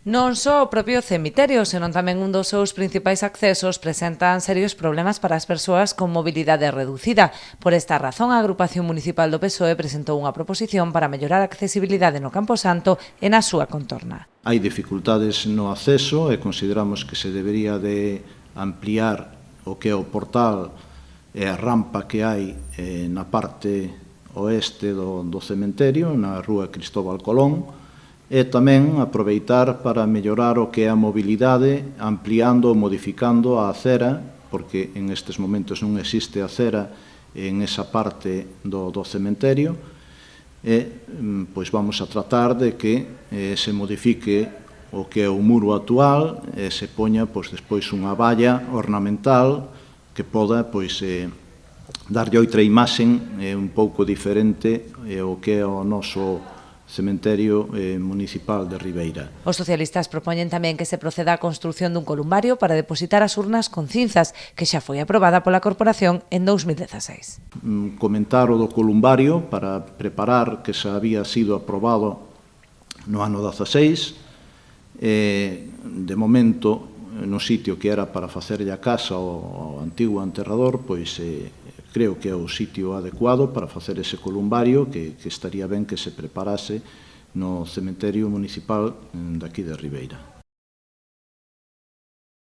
Non só o propio cemiterio, senón tamén un dos seus principais accesos presentan serios problemas para as persoas con mobilidade reducida. Por esta razón, a Agrupación Municipal do PSOE presentou unha proposición para mellorar a accesibilidade no Camposanto e na súa contorna. Hai dificultades no acceso e consideramos que se debería de ampliar o que é o portal e a rampa que hai na parte oeste do cementerio, na rúa Cristóbal Colón, e tamén aproveitar para mellorar o que é a mobilidade, ampliando ou modificando a acera, porque en estes momentos non existe acera en esa parte do cementerio, e pois vamos a tratar de que se modifique o que é o muro actual e se poña pois despois unha valla ornamental que poda pois darlle outra imaxe un pouco diferente o que é o noso cementerio municipal de Ribeira. Os socialistas propoñen tamén que se proceda á construción dun columbario para depositar as urnas con cinzas, que xa foi aprobada pola Corporación en 2016. Comentar o do columbario para preparar que xa había sido aprobado no ano 16. De momento, no sitio que era para facerlle a casa ao antigo enterrador, pois creo que é o sitio adecuado para facer ese columbario que estaría ben que se preparase no cementerio municipal daqui de Ribeira.